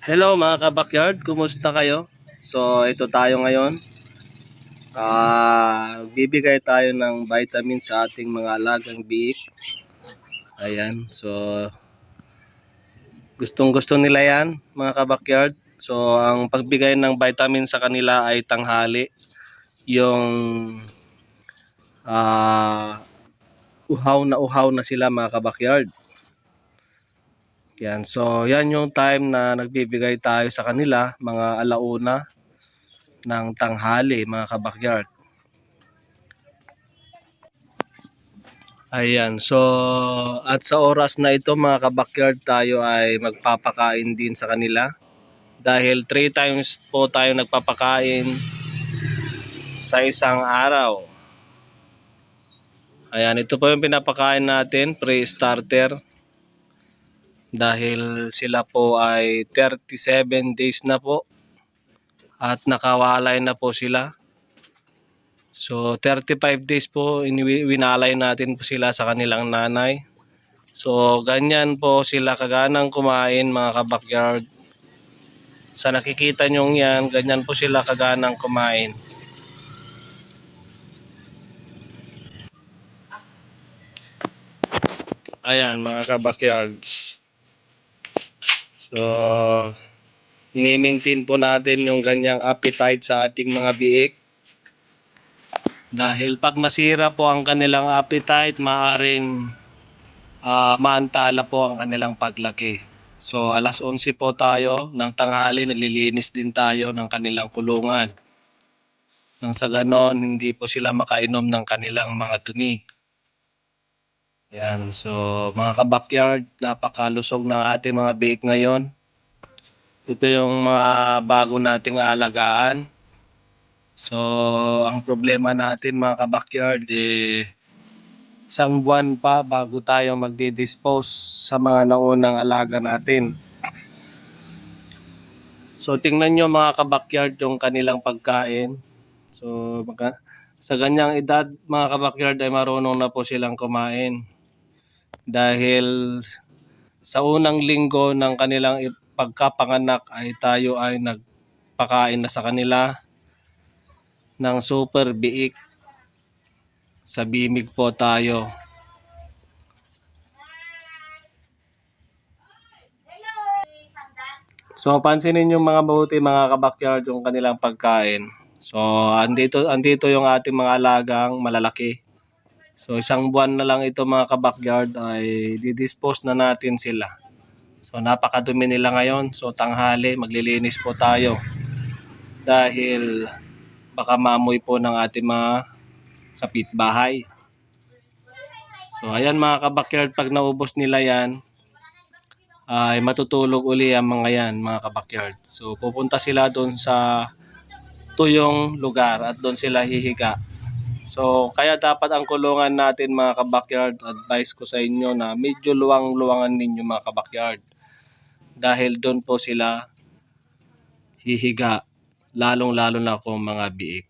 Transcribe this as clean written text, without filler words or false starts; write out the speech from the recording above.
Hello mga kabakyard, kumusta kayo? So ito tayo ngayon. Bibigay tayo ng vitamin sa ating mga alagang biik. Ayan, so gustong gusto nila yan mga kabakyard. So ang pagbigay ng vitamin sa kanila ay tanghali. Yung uhaw na sila mga kabakyard. Yan, so yan yung time na nagbibigay tayo sa kanila, mga alauna ng tanghali mga kabakyard. Ayan, so at sa oras na ito mga kabakyard, tayo ay magpapakain din sa kanila. Dahil 3 times po tayo nagpapakain sa isang araw. Ayan, ito po yung pinapakain natin, pre-starter. Dahil sila po ay 37 days na po at nakawalay na po sila. So 35 days po winalay natin po sila sa kanilang nanay. So ganyan po sila kaganang kumain mga kabakyard. Sa nakikita nyo yan, ganyan po sila kaganang kumain. Ayan mga kabakyards. So i-maintain po natin yung ganyang appetite sa ating mga biik. Dahil pag nasira po ang kanilang appetite, maaaring maantala po ang kanilang paglaki. So alas 11 po tayo ng tanghali, naglilinis din tayo ng kanilang kulungan. Nang sa ganon, hindi po sila makainom ng kanilang mga dumi. Yan, so mga kabakyard, napakalusog ng ating mga biik ngayon. Ito yung mga bago nating aalagaan. So ang problema natin mga kabakyard, isang buwan pa bago tayo magdi-dispose sa mga naunang alaga natin. So tingnan nyo mga kabakyard yung kanilang pagkain. So sa ganyang edad mga kabakyard ay marunong na po silang kumain. Dahil sa unang linggo ng kanilang pagkapanganak ay tayo ay nagpakain na sa kanila ng super biik. Sa bimig po tayo. So pansinin nyo mga mabuti mga kabakyard yung kanilang pagkain. So andito yung ating mga alagang malalaki. So isang buwan na lang ito mga kabakyard ay didispose na natin sila. So napakadumi nila ngayon. So tanghali maglilinis po tayo. Dahil baka maamoy po ng ating mga kapitbahay. So ayan mga kabakyard, pag naubos nila yan ay matutulog uli ang mga yan mga kabakyard. So pupunta sila doon sa tuyong lugar at doon sila hihiga. So kaya dapat ang kulungan natin mga kabakyard, advice ko sa inyo na medyo luwang-luwangan ninyo mga kabakyard. Dahil doon po sila hihiga, lalong-lalo na kung mga biik.